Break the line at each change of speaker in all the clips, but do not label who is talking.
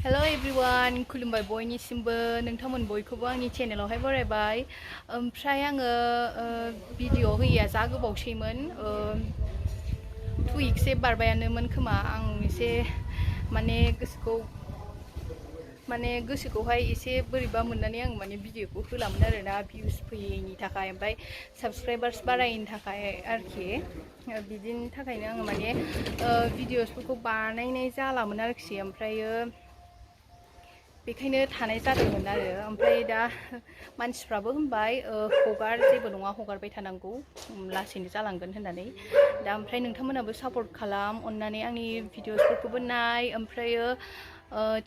Hello everyone, खुलुमबाय बयनिसिमबो नोंथांमोन बयखौबो आंनि चेनेलावहाय बरायबाय। ओमफ्राय आङो भिडिअ होयैया जा गोबावसैमोन 2 weeks बारबायानोमोन खोमा। आं एसे गोसोखौहाय एसे बोरैबा मोननानै आं भिडिअखौ होलामोन आरोना, भिउस फैयैनि थाखाय ओमफ्राय साबस्क्राइबार्स बारायैनि थाखाय आरोखि। बिदिनि थाखायनो आङो भिडिअसफोरखौ बानायनाय जालामोन आरोखि। ओमफ्रायो बेखायनो थानाय जादोंमोन आरो। ओमफ्राय दा मानसिफ्राबो होनबाय जेबो नङा, हगारबाय थानांगौ, लासैनो जालांगोन होननानै। दा ओमफ्राय नोंथांमोनाबो सापर्ट खालाम अननानै, आंनि भिडिअसफोरखौबो नाय, ओमफ्रायो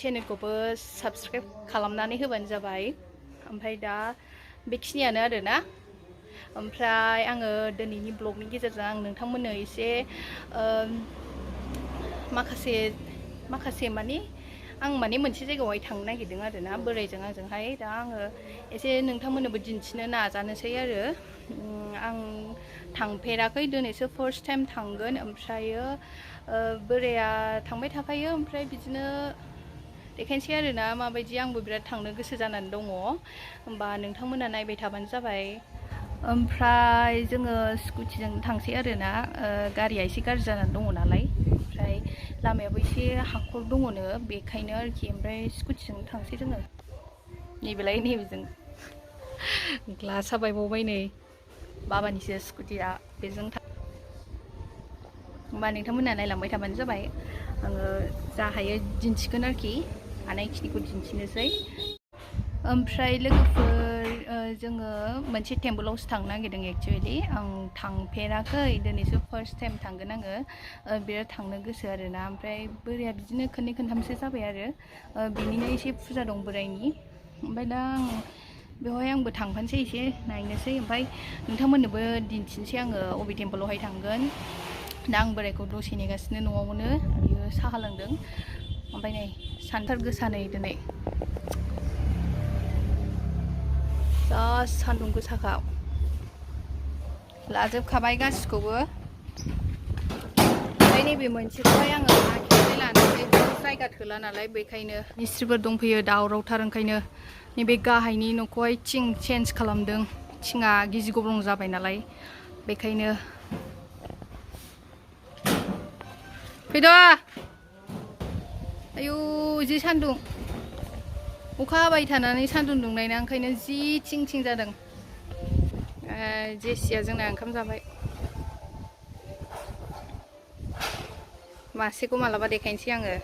चेनेलखौबो साबस्क्राइब खालामनानै होबानो जाबाय। ओमफ्राय दा बेखिनियानो आरोना। ओमफ्राय आङो दिनैनि ब्लगनि गेजेरजों आं नोंथांमोननो एसे माखासे आं मोनसे जायगायावहाय थांनो नागिरदों आरोना बोराइजों आंजोंहाय। दा आङो एसे नोंथांमोननोबो दिन्थिनो नाजानोसै आरो। आं थांफेराखै, दिनैसो फार्स्ट टाइम थांगोन। ओमफ्रायो बोराया थांबाय थाखायो, ओमफ्राय बिदिनो देखायनोसै आरोना माबायदि। आंबो बिराद थांनो गोसो जानानै दङ। होमबा नोंथांमोना नायबाय थाबानो जाबाय। ओमफ्राय जोङो स्कुटिजों थांसै आरोना, गारिया एसे गाज्रि जानानै दङ नालाय। ओमफ्राय लामायाबो एसे हाखर दङनो, बेखायनो आरोखि। ओमफ्राय स्कुटिजों थांसै जोङो। नैबेलाय नैबेजों ग्लासा बायबावबाय नै, बाबानिसो स्कुटिया, बेजों होमबा नोंथांमोना नायलांबाय थाबानो जाबाय। आङो जा हायो दिन्थिगोन आरोखि, हानायखिनिखौ दिन्थिनोसै। ओमफ्राय लोगोफोर, जोङो मोनसे टेम्पोलावसो थांनो नागिरदों एक्सुवेलि। आं थांफेराखै, दिनैसो फार्स्ट टाइम थांगोन आङो। बिराद थांनो गोसो आरोना। ओमफ्राय बोराया बिदिनो खननै खनथामसो जाबाय आरो। बिनिनो एसे फुजा दं बोरायनि। ओमफ्राय दा बेवहाय आंबो थांफानोसै, एसे नायनोसै। ओमफ्राय नोंथांमोननोबो दिन्थिनोसै आङो अबे टेम्पोलावहाय थांगोन। दा आं बोरायखौ दसे नेगासिनो न'आवनो, बियो साहा लोंदों। ओमफ्राय नै सानथार गोसा नै दिनै, जा सान्दुं गोसाखा। लाजोबखाबाय गासिखौबो। ओमफ्राय नैबे मोनसेखौहाय आङो आखिनानै लानोसै, जायगा थोला नालाय, बेखायनो। मिस्ट्रिफोर दंफैयो, दावरावथार, ओंखायनो नैबे गाहायनि न'खौहाय थिं चेन्ज खालामदों। थिङा गिजि गब्लं जाबाय नालाय, बेखायनो। फैद'। आयु जि सान्दुं, अखा हाबाय थानानै सान्दुं दुंनाय ना, ओंखायनो जि थिं थिं जादों। जेसिया जोंना ओंखाम जाबाय। मासेखौ मालाबा देखायनोसै आङो।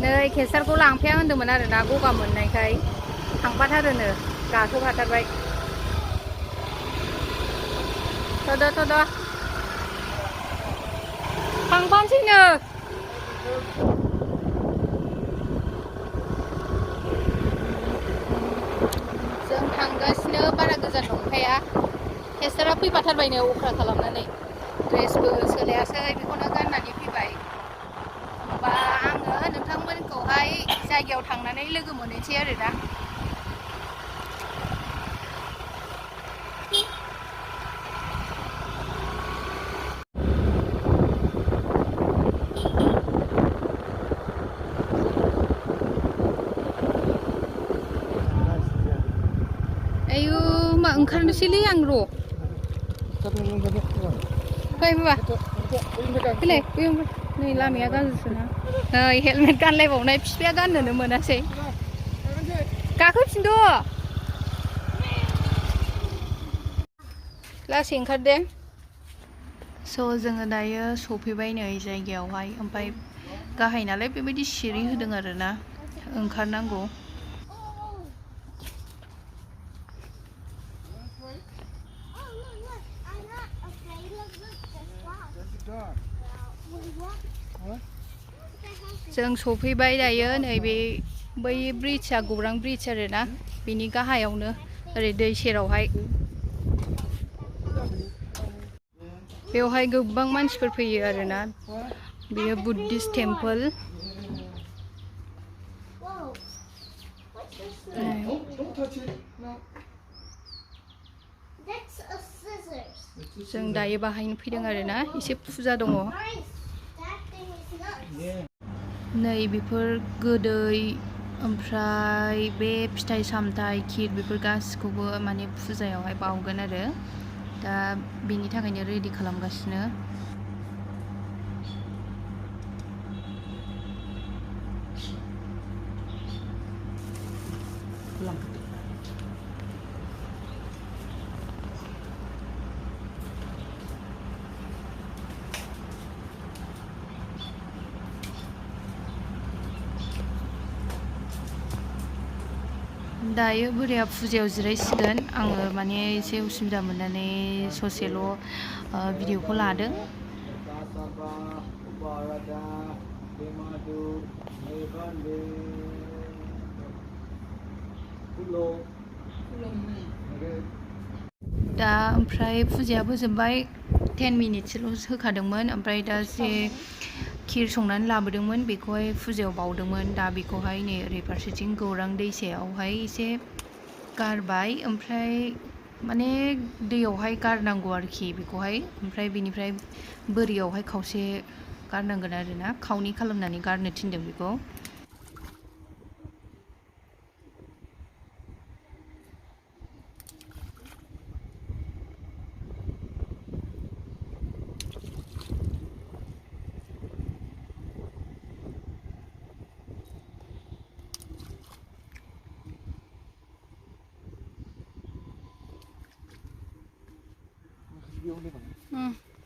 नै केसारखौ लांफाया होन्दोंमोन आरोना, गगा मोननायखाय थांफाथारोनो, गाखोफाथारबाय। थ'द' थांफानोसैनो। जों थांगासिनो, बारा गोजान नंखाया। केसारा फैफाथारबायनो अख्रा खालामनानै। ड्रेसबो सोलायासै, बेखौनो गाननानै फैबाय। होमबा आङो नोंथांमोनखौहाय जायगायाव थांनानै लोगो मोनहैसै आरोना। आयु मा ओंखारनोसैलै आं, र' फै बाबा फैलाय, नै लामाया गाज्रिसोना। नै हेलमेट गानलायबावनाय, बिफाया गाननोनो मोनासै। गाखोफिनद'। लासै ओंखार दे। स' जोङो दायो सफैबाय नै जायगायावहाय। ओमफ्राय गाहाय नालाय बेबायदि सिरि होदों आरोना, ओंखारनांगौ। जों सफैबाय दायो नैबे, बै ब्रिजआ गौरां ब्रिज आरोना, बेनि गाहायावनो, ओरै दै सेरावहाय। बेवहाय गोबां मानसिफोर फैयो आरोना, बेयो बुद्धिस्ट टेम्पोल। जों दायो बाहायनो फैदों आरोना, एसे फुजा दङ। नै बेफोर गोदै ओमफ्राय बे फिथाइ सामथाइ खिर बेफोर गासिखौबो माने फुजायावहाय बावगोन आरो दा बेनि थाखायनो रेडि खालामगासिनो दायो बोराया फुजायाव जिरायसिगोन आङो माने एसे उसुबिदा मोननानै ससेल' भिडिअखौ लादों दा ओमफ्राय फुजायाबो जोब्बाय 10 मिनिटसोल' होखादोंमोन ओमफ्राय दा जे खिर संनानै लाबोदोंमोन बेखौहाय फुजायाव बावदोंमोन दा बेखौहाय नै ओरै फारसेथिं गौरां दैसायावहाय एसे गारबाय ओमफ्राय माने दैयावहाय गारनांगौ आरोखि बेखौहाय ओमफ्राय बेनिफ्राय बोरियावहाय खावसे गारनांगोन आरोना खावनै खालामनानै गारनो थिनदों बेखौ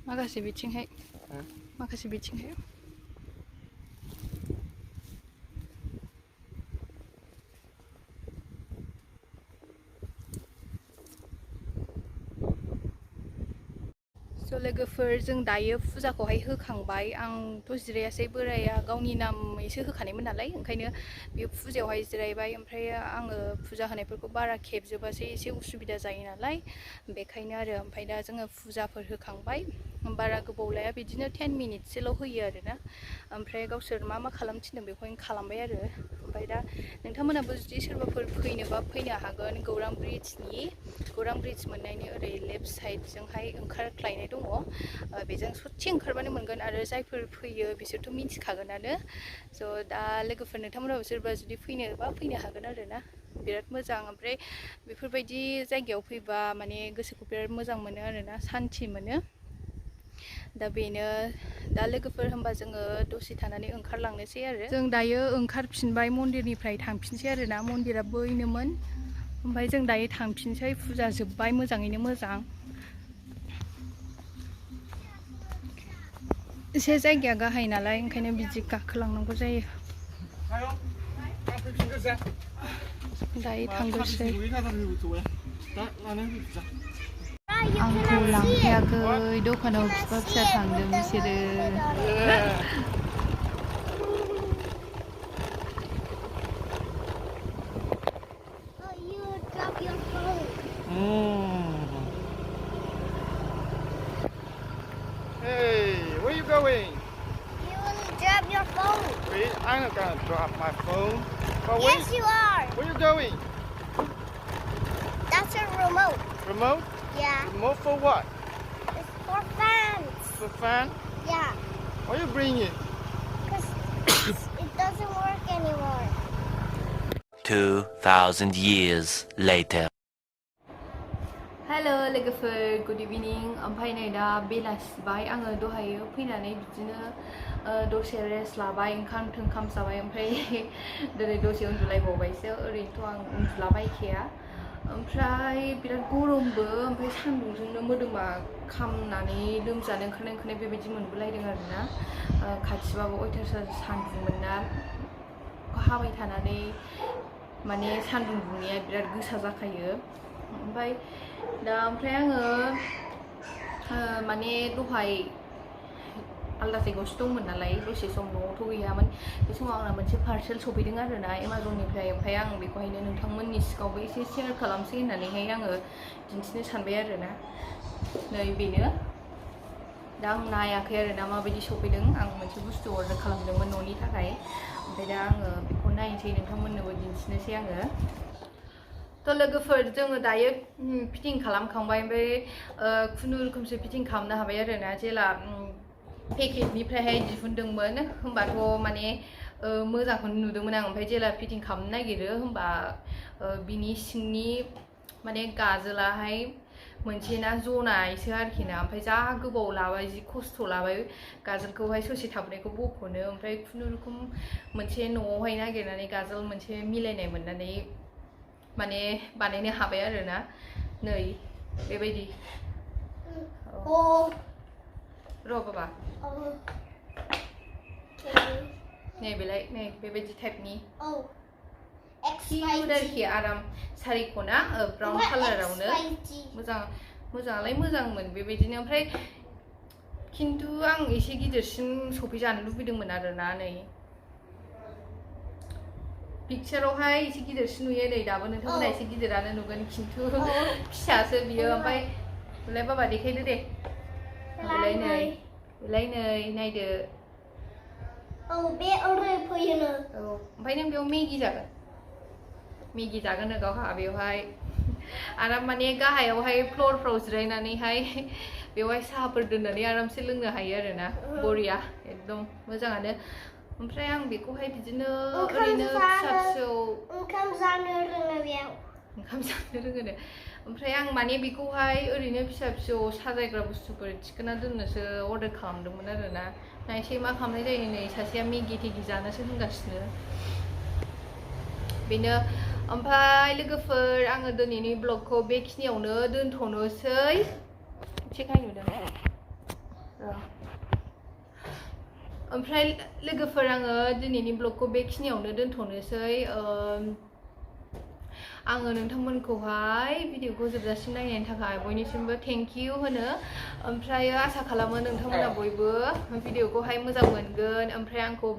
माखासे बिथिंहाय माखासे बिथिंहाय लोगोफोर जों दायो फुजाखौहाय होखांबाय आंथ' जिरायासै बोराया गावनि नामैसो होखानायमोन नालाय ओंखायनो बे फुजायावहाय जिरायबाय ओमफ्राय आङो फुजा होनायफोरखौ बारा खेबजोबासै एसे उसुबिदा जायो नालाय बेखायनो आरो ओमफ्राय दा जोङो फुजाफोर होखांबाय बारा गोबाव लाया बिदिनो 10 मिनिटसोल' होयो आरोना ओमफ्राय गावसोर मा खालामनो थिनदों बेखौनो खालामबाय आरो ओमफ्राय दा नोंथांमोनाबो जुदि सोरबाफोर फैनोबा फैनो हागोन गौरां ब्रिज मोननायनि ओरै लेफ्ट साइडजोंहाय ओंखारख्लायनाय दङ बेजों ससे ओंखारबानो मोनगोन आरो जायफोर फैयो बिसोरथ' मिथिखागोनानो स' दा लोगोफोर नोंथांमोनाबो सोरबा जुदि फैनोबा फैनो हागोन आरोना बिराद मोजां ओमफ्राय बेफोरबायदि जायगायाव फैबा माने गोसोखौ बिराद मोजां मोनो आरोना सान्थि मोनो दा बेनो दा लोगोफोर होनबा जोङो दसे थानानै ओंखारलांनोसै आरो जों दायो ओंखारफिनबाय मन्दिरनिफ्राय थांफिनसै आरोना मन्दिरा बैनोमोन ओमफ्राय जों दायो थांफिनसै फुजा जोब्बाय मोजाङैनो मोजां एसे जायगाया गाहाय नालाय ओंखायनो बिदि गाखोलांनांगौ जायो दायो थांगोरसै आंखौ लांफायाखै दखानाव बिफा फिसा थांदों बिसोरो
Where are you going?
You will drop your phone.
Wait, I'm not gonna drop my phone. But
Yes, you are.
where you going?
That's a remote.
Remote?
Yeah.
Remote for what?
It's for fans.
For fan?
Yeah.
Why you bring it?
Because it doesn't work anymore.
2,000 years later.
Hello लोगोफोर good इभिनिं ओमफ्राय नै दा बेलासिबाय आङो दहायो फैनानै बिदिनो दसे rest लाबाय ओंखाम जाबाय ओमफ्राय दिनै दसे उन्दुलायबावबायसो ओरैनोथ' आं उन्दुलाबायखाया ओमफ्राय बिराद गरमबो ओमफ्राय सान्दुंजोंनो मोदोमा खामनानै लोमजानो ओंखारनाय बेबायदि मोनबोलायदों आरोना खाथिबाबो अयथासार सान्दुंमोन ना हाबाय थानानै माने सान्दुं दुंनाया बिराद गोसा जाखायो ओमफ्राय आङो माने दहाय आलदा जायगायावसो दंमोन नालाय दसे सम न'आवथ' गैयामोन बे समाव आंना मोनसे पार्सेल सफैदों आरोना एमाजननिफ्राय ओमफ्राय आं बेखौहायनो नोंथांमोननि सिगाङावबो एसे शेयार खालामसै होननानैहाय आङो दिन्थिनो सानबाय आरोना नै बेनो दा आं नायाखै आरोना माबायदि सफैदों आं मोनसे बुस्थु अर्डार खालामदोंमोन न'नि थाखाय ओमफ्राय दा आङो बेखौ नायनोसै नोंथांमोननोबो दिन्थिनोसै आङो थ' लोगोफोर जोङो दायो फिटिं खालामखांबाय ओमफ्राय खुनुरुखुमसो फिटिं खालामनो हाबाय आरोना जेला पेकेटनिफ्रायहाय दिहुनदोंमोन होमबाथ' माने मोजांखौनो नुदोंमोन आं ओमफ्राय जेला फिटिं खालामनो नागिरो होमबा बिनि सिंनि माने गाजोलाहाय मोनसे ना जनायसो आरोखि ना ओमफ्राय जा गोबाव लाबाय जि खस्थ' लाबाय गाजोलखौहाय ससे थाबनायखौ बख'नो ओमफ्राय खुनुरुखुम मोनसे न'आवहाय नागिरनानै गाजोल मोनसे मिलायनाय मोननानै माने बानायनो हाबाय आरोना नै बेबायदि र' बाबा नै बेलाय नै बेबायदि टाइपनि किउट आरोखि आराम सारिख'ना ब्राउन कालारावनो मोजाङालाय मोजांमोन बेबायदिनो ओमफ्राय खिन्थु आं एसे गिदिरसिन सफैजानो लुबैदोंमोन आरोना नै पिक्चारावहाय एसे गिदिरसिन नुयो नै दाबो नोंथांमोना एसे गिदिरानो नुगोन खिन्थु फिसासो बियो ओमफ्राय बेलाय बाबा देखायदो दे बेलाय नै नायदो
बे ओरै फैयोनो
ओमफ्राय नों बेयाव मेगि जागोन गावहा बेवहाय आराम माने गाहायावहाय फ्लरफ्राव जिरायनानैहाय बेवहाय साहाफोर दोननानै आरामसे लोंनो हायो आरोना बरिया एकदम मोजाङानो ओमफ्राय आं बेखौहाय बिदिनो ओरैनो फिसा फिसौ
ओंखाम जानो रोङो बेयाव
ओमफ्राय आं माने बेखौहाय ओरैनो फिसा फिसौ साजायग्रा बुस्थुफोर थिखोना दोननोसो अर्डार खालामदोंमोन आरोना नायसै मा खालामनाय जायो नै सासेया मेगि टेगि जानोसो होनगासिनो बेनो ओमफ्राय लोगोफोर आङो दिनैनि ब्लगखौ बेखिनियावनो दोनथ'नोसै चेक नुदों ओमफ्राय लोगोफोर आङो दिनैनि ब्लगखौ बेखिनियावनो दोनथ'नोसै आङो नोंथांमोनखौहाय भिडिअखौ जोबजासिम नायनायनि थाखाय बयनिसिमबो थेंक इउ होनो ओमफ्राय आसा खालामो नोंथांमोना बयबो भिडिअखौहाय मोजां मोनगोन ओमफ्राय आंखौ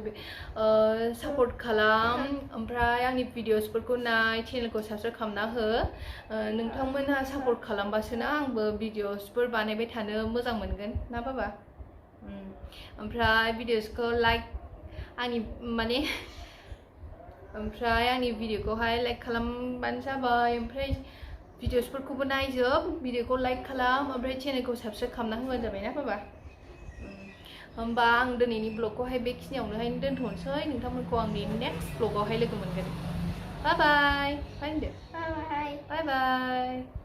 सापर्ट खालाम ओमफ्राय आंनि भिडिअसफोरखौ नाय चेनेलखौ साबस्क्राइब खालामना हो नोंथांमोनहा सापर्ट खालामबासोना आंबो भिडिअसफोर बानायबाय थानो मोजां मोनगोन ना बाबा ओमफ्राय भिडिअसखौ लाइक ओमफ्राय आंनि भिडिअखौहाय लाइक खालामबानो जाबाय ओमफ्राय भिडिअसफोरखौबो नायजोब भिडिअखौ लाइक खालाम ओमफ्राय चेनेलखौ साबस्क्राइब खालामना होबानो जाबाय ना बाबा होमबा आं दिनैनि ब्लगखौहाय बेखिनियावनोहाय दोनथ'नोसै नोंथांमोनखौ आंनि नेक्स्ट ब्लगावहाय लोगो मोनगोन बाय बाय होनदो बाय बाय